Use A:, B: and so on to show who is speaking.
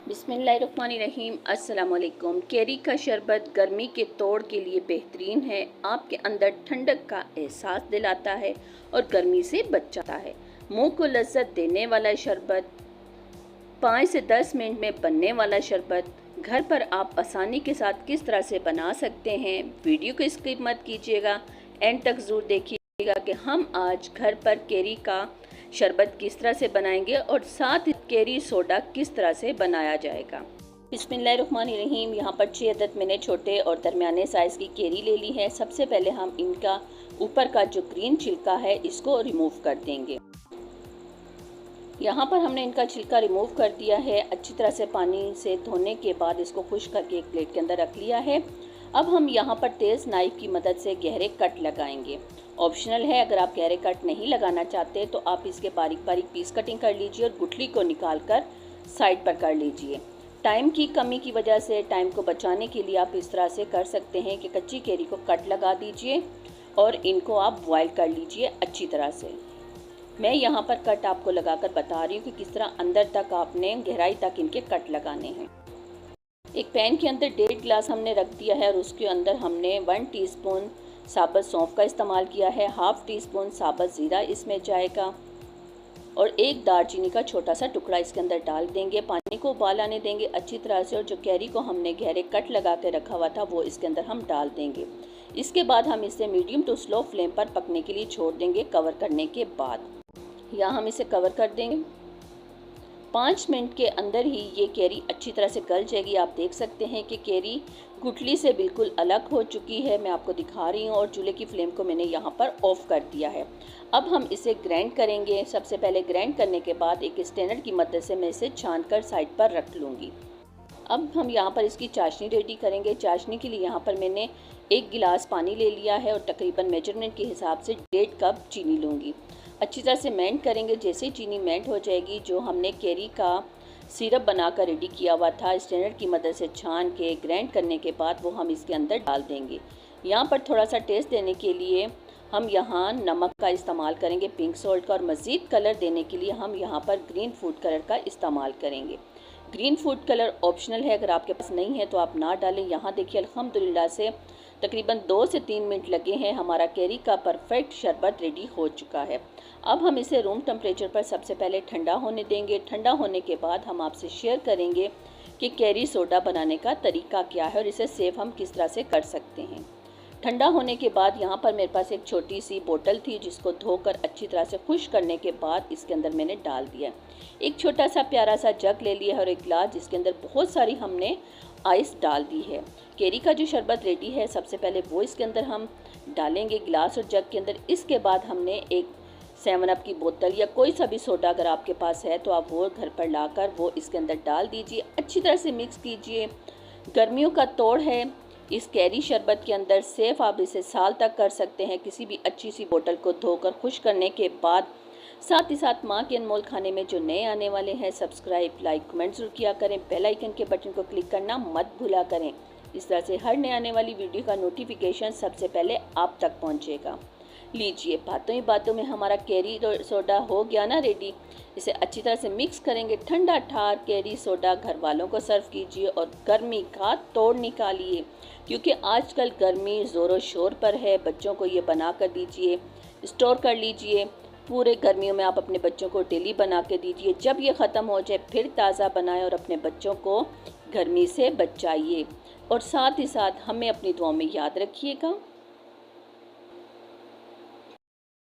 A: बिस्मिल्लाहिर्रहमानिर्रहीम। अस्सलाम वालेकुम। कैरी का शरबत गर्मी के तोड़ के लिए बेहतरीन है। आपके अंदर ठंडक का एहसास दिलाता है और गर्मी से बचाता है। मुंह को लज्जत देने वाला शरबत, 5 से 10 मिनट में बनने वाला शरबत घर पर आप आसानी के साथ किस तरह से बना सकते हैं। वीडियो को स्किप मत कीजिएगा, एंड तक ज़रूर देखिएगा कि हम आज घर पर कैरी का शरबत किस तरह से बनाएंगे और साथ ही कैरी सोडा किस तरह से बनाया जाएगा। बिस्मिल्लाहिर्रहमानिर्रहीम। यहाँ पर 6 अदद मैंने छोटे और दरमियाने साइज़ की कैरी ले ली है। सबसे पहले हम इनका ऊपर का जो ग्रीन छिलका है इसको रिमूव कर देंगे। यहाँ पर हमने इनका छिलका रिमूव कर दिया है। अच्छी तरह से पानी से धोने के बाद इसको खुश्क करके एक प्लेट के अंदर रख लिया है। अब हम यहाँ पर तेज़ नाइफ़ की मदद से गहरे कट लगाएंगे। ऑप्शनल है, अगर आप गहरे कट नहीं लगाना चाहते तो आप इसके बारीक बारीक पीस कटिंग कर लीजिए और गुठली को निकाल कर साइड पर कर लीजिए। टाइम की कमी की वजह से, टाइम को बचाने के लिए आप इस तरह से कर सकते हैं कि कच्ची कैरी को कट लगा दीजिए और इनको आप बॉयल कर लीजिए अच्छी तरह से। मैं यहाँ पर कट आपको लगाकर बता रही हूँ कि किस तरह अंदर तक आपने गहराई तक इनके कट लगाने हैं। एक पैन के अंदर 1.5 गिलास हमने रख दिया है और उसके अंदर हमने 1 टीस्पून साबुत सौंफ का इस्तेमाल किया है। 1/2 टीस्पून साबुत ज़ीरा इसमें जाएगा और एक दालचीनी का छोटा सा टुकड़ा इसके अंदर डाल देंगे। पानी को उबाल आने देंगे अच्छी तरह से और जो कैरी को हमने गहरे कट लगा के रखा हुआ था वो इसके अंदर हम डाल देंगे। इसके बाद हम इसे मीडियम टू स्लो फ्लेम पर पकने के लिए छोड़ देंगे। कवर करने के बाद यहाँ हम इसे कवर कर देंगे। 5 मिनट के अंदर ही ये कैरी अच्छी तरह से गल जाएगी। आप देख सकते हैं कि कैरी गुठली से बिल्कुल अलग हो चुकी है। मैं आपको दिखा रही हूँ और चूल्हे की फ्लेम को मैंने यहाँ पर ऑफ कर दिया है। अब हम इसे ग्राइंड करेंगे। सबसे पहले ग्राइंड करने के बाद एक स्ट्रेनर की मदद से मैं इसे छान कर साइड पर रख लूँगी। अब हम यहाँ पर इसकी चाशनी रेडी करेंगे। चाशनी के लिए यहाँ पर मैंने 1 गिलास पानी ले लिया है और तकरीबन मेजरमेंट के हिसाब से 1.5 कप चीनी लूँगी। अच्छी तरह से मेल्ट करेंगे। जैसे ही चीनी मेल्ट हो जाएगी, जो हमने कैरी का सिरप बनाकर रेडी किया हुआ था स्ट्रेनर की मदद से छान के ग्राइंड करने के बाद, वो हम इसके अंदर डाल देंगे। यहाँ पर थोड़ा सा टेस्ट देने के लिए हम यहाँ नमक का इस्तेमाल करेंगे, पिंक सॉल्ट का, और मज़ीद कलर देने के लिए हम यहाँ पर ग्रीन फूड कलर का इस्तेमाल करेंगे। ग्रीन फूड कलर ऑप्शनल है, अगर आपके पास नहीं है तो आप ना डालें। यहाँ देखिए अल्हम्दुलिल्लाह से तकरीबन 2 से 3 मिनट लगे हैं। हमारा कैरी का परफेक्ट शरबत रेडी हो चुका है। अब हम इसे रूम टेम्परेचर पर सबसे पहले ठंडा होने देंगे। ठंडा होने के बाद हम आपसे शेयर करेंगे कि कैरी सोडा बनाने का तरीका क्या है और इसे सेव हम किस तरह से कर सकते हैं। ठंडा होने के बाद यहाँ पर मेरे पास एक छोटी सी बोतल थी जिसको धोकर अच्छी तरह से खुश्क करने के बाद इसके अंदर मैंने डाल दिया। एक छोटा सा प्यारा सा जग ले लिया है और एक गिलास जिसके अंदर बहुत सारी हमने आइस डाल दी है। कैरी का जो शरबत रेडी है सबसे पहले वो इसके अंदर हम डालेंगे गिलास और जग के अंदर। इसके बाद हमने एक 7 अप की बोतल या कोई सा भी सोडा अगर आपके पास है तो आप वो घर पर लाकर वो इसके अंदर डाल दीजिए। अच्छी तरह से मिक्स कीजिए। गर्मियों का तोड़ है इस कैरी शरबत के अंदर। सेफ आप इसे साल तक कर सकते हैं किसी भी अच्छी सी बोतल को धोकर खुश करने के बाद। साथ ही साथ माँ के अनमोल खाने में जो नए आने वाले हैं, सब्सक्राइब, लाइक, कमेंट जरूर किया करें। बेल आइकन के बटन को क्लिक करना मत भूला करें। इस तरह से हर नए आने वाली वीडियो का नोटिफिकेशन सबसे पहले आप तक पहुँचेगा। लीजिए, बातों ही बातों में हमारा कैरी सोडा हो गया ना रेडी। इसे अच्छी तरह से मिक्स करेंगे। ठंडा ठार कैरी सोडा घर वालों को सर्व कीजिए और गर्मी का तोड़ निकालिए, क्योंकि आजकल गर्मी ज़ोरों शोर पर है। बच्चों को ये बना कर दीजिए, स्टोर कर लीजिए। पूरे गर्मियों में आप अपने बच्चों को डेली बना के दीजिए। जब ये ख़त्म हो जाए फिर ताज़ा बनाएं और अपने बच्चों को गर्मी से बचाइए। और साथ ही साथ हमें अपनी दुआओं में याद रखिएगा।